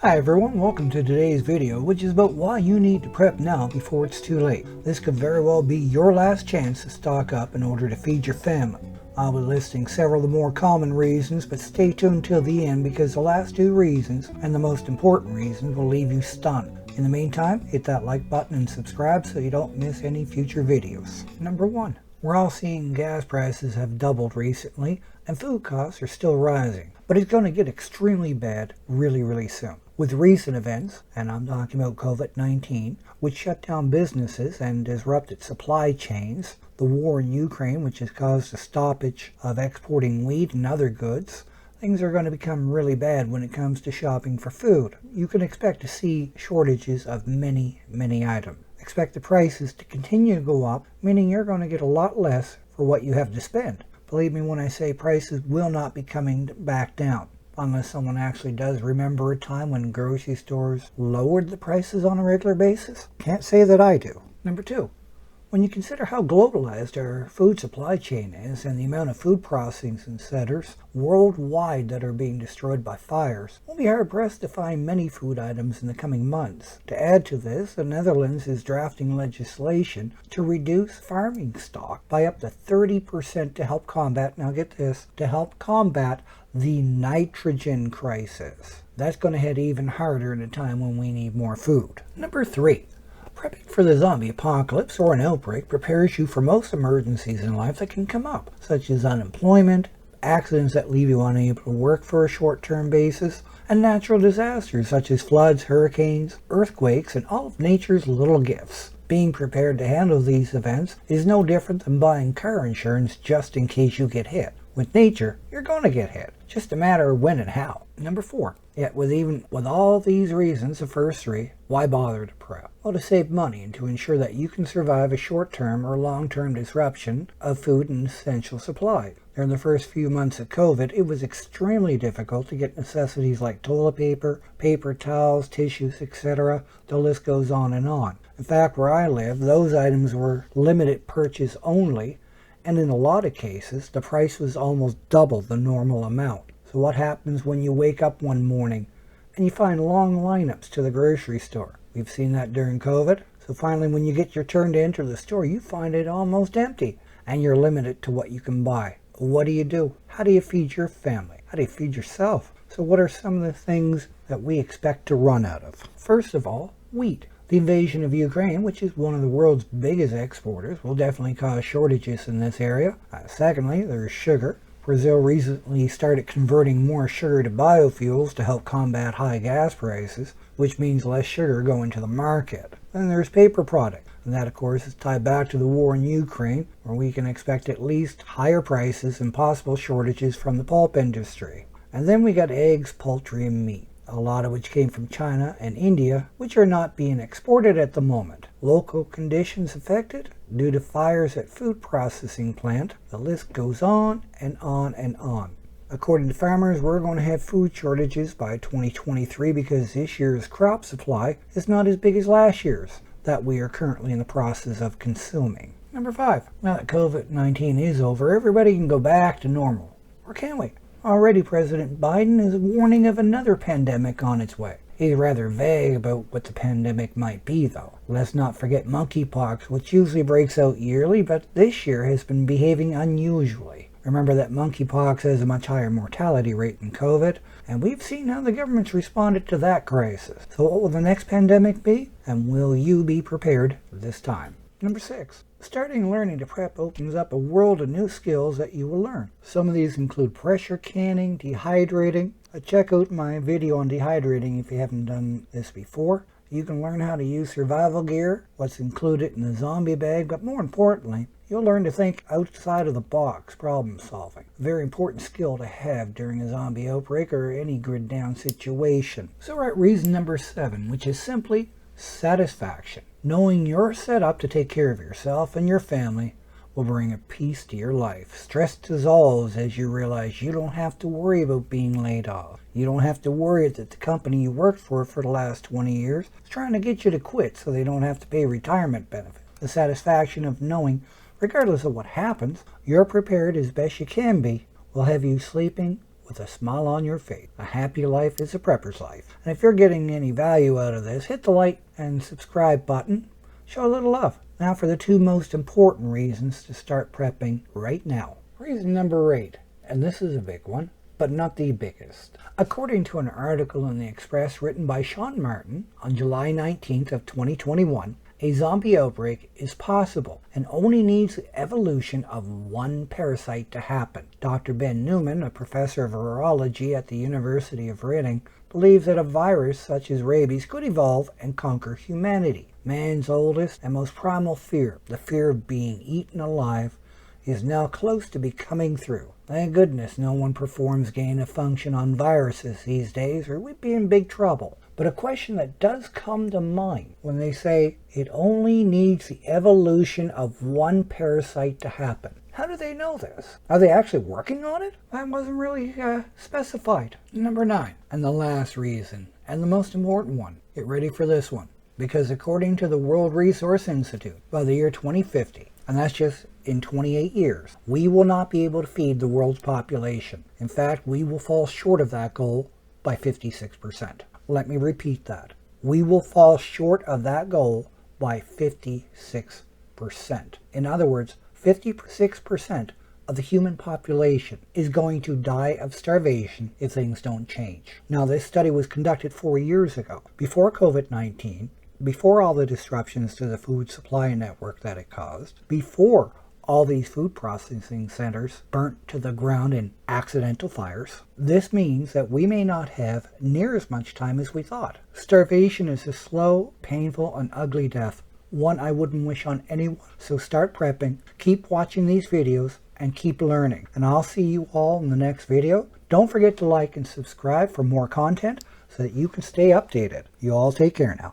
Hi everyone, welcome to today's video, which is about why you need to prep now before it's too late. This could very well be your last chance to stock up in order to feed your family. I'll be listing several of the more common reasons, but stay tuned till the end because the last two reasons, and the most important reason, will leave you stunned. In the meantime, hit that like button and subscribe so you don't miss any future videos. Number 1. We're all seeing gas prices have doubled recently, and food costs are still rising. But it's going to get extremely bad really soon. With recent events, and I'm talking about COVID-19, which shut down businesses and disrupted supply chains, the war in Ukraine, which has caused a stoppage of exporting wheat and other goods, things are going to become really bad when it comes to shopping for food. You can expect to see shortages of many items. Expect the prices to continue to go up, meaning you're going to get a lot less for what you have to spend. Believe me when I say prices will not be coming back down, unless someone actually does remember a time when grocery stores lowered the prices on a regular basis. Can't say that I do. Number 2. When you consider how globalized our food supply chain is and the amount of food processing centers worldwide that are being destroyed by fires, we'll be hard-pressed to find many food items in the coming months. To add to this, the Netherlands is drafting legislation to reduce farming stock by up to 30% to help combat, now get this, to help combat the nitrogen crisis. That's going to hit even harder in a time when we need more food. Number 3. Prepping for the zombie apocalypse or an outbreak prepares you for most emergencies in life that can come up, such as unemployment, accidents that leave you unable to work for a short-term basis, and natural disasters such as floods, hurricanes, earthquakes, and all of nature's little gifts. Being prepared to handle these events is no different than buying car insurance just in case you get hit. With nature, you're going to get hit. Just a matter of when and how. Number 4. Yet with all these reasons, the first 3, why bother to prep? Well, to save money and to ensure that you can survive a short-term or long-term disruption of food and essential supply. During the first few months of COVID, it was extremely difficult to get necessities like toilet paper, paper towels, tissues, etc. The list goes on and on. In fact, where I live, those items were limited purchase only, and in a lot of cases, the price was almost double the normal amount. So what happens when you wake up one morning and you find long lineups to the grocery store? We've seen that during COVID. So finally, when you get your turn to enter the store, you find it almost empty and you're limited to what you can buy. What do? How do you feed your family? How do you feed yourself? So what are some of the things that we expect to run out of? First of all, wheat. The invasion of Ukraine, which is one of the world's biggest exporters, will definitely cause shortages in this area. Secondly, there's sugar. Brazil recently started converting more sugar to biofuels to help combat high gas prices, which means less sugar going to the market. Then there's paper products, and that of course is tied back to the war in Ukraine, where we can expect at least higher prices and possible shortages from the pulp industry. And then we got eggs, poultry, and meat, a lot of which came from China and India, which are not being exported at the moment. Local conditions affected due to fires at food processing plant. The list goes on and on and on. According to farmers, we're going to have food shortages by 2023 because this year's crop supply is not as big as last year's that we are currently in the process of consuming. Number 5. Now that COVID-19 is over, everybody can go back to normal. Or can we? Already President Biden is warning of another pandemic on its way. He's rather vague about what the pandemic might be, though. Let's not forget monkeypox, which usually breaks out yearly, but this year has been behaving unusually. Remember that monkeypox has a much higher mortality rate than COVID, and we've seen how the government's responded to that crisis. So what will the next pandemic be, and will you be prepared this time? Number 6. Starting learning to prep opens up a world of new skills that you will learn. Some of these include pressure canning, dehydrating. Check out my video on dehydrating if you haven't done this before. You can learn how to use survival gear, what's included in the zombie bag, but more importantly, you'll learn to think outside of the box problem solving. A very important skill to have during a zombie outbreak or any grid down situation. So we're at reason number 7, which is simply satisfaction. Knowing you're set up to take care of yourself and your family will bring a peace to your life. Stress dissolves as you realize you don't have to worry about being laid off. You don't have to worry that the company you worked for the last 20 years is trying to get you to quit so they don't have to pay retirement benefits. The satisfaction of knowing, regardless of what happens, you're prepared as best you can be will have you sleeping with a smile on your face. A happy life is a prepper's life. And if you're getting any value out of this, hit the like and subscribe button. Show a little love. Now for the 2 most important reasons to start prepping right now. Reason number 8, and this is a big one, but not the biggest. According to an article in the Express written by Sean Martin on July 19th of 2021, a zombie outbreak is possible and only needs the evolution of one parasite to happen. Dr. Ben Newman, a professor of virology at the University of Reading, believes that a virus such as rabies could evolve and conquer humanity. Man's oldest and most primal fear, the fear of being eaten alive, is now close to becoming true. Thank goodness no one performs gain of function on viruses these days, or we'd be in big trouble. But a question that does come to mind when they say it only needs the evolution of one parasite to happen. How do they know this? Are they actually working on it? That wasn't really specified. Number 9, and the last reason, and the most important one. Get ready for this one. Because according to the World Resource Institute, by the year 2050, and that's just in 28 years, we will not be able to feed the world's population. In fact, we will fall short of that goal by 56%. Let me repeat that. We will fall short of that goal by 56%. In other words, 56% of the human population is going to die of starvation if things don't change. Now, this study was conducted 4 years ago, before COVID-19, before all the disruptions to the food supply network that it caused, before all these food processing centers burnt to the ground in accidental fires. This means that we may not have near as much time as we thought. Starvation is a slow, painful, and ugly death, one I wouldn't wish on anyone. So start prepping, keep watching these videos, and keep learning. And I'll see you all in the next video. Don't forget to like and subscribe for more content so that you can stay updated. You all take care now.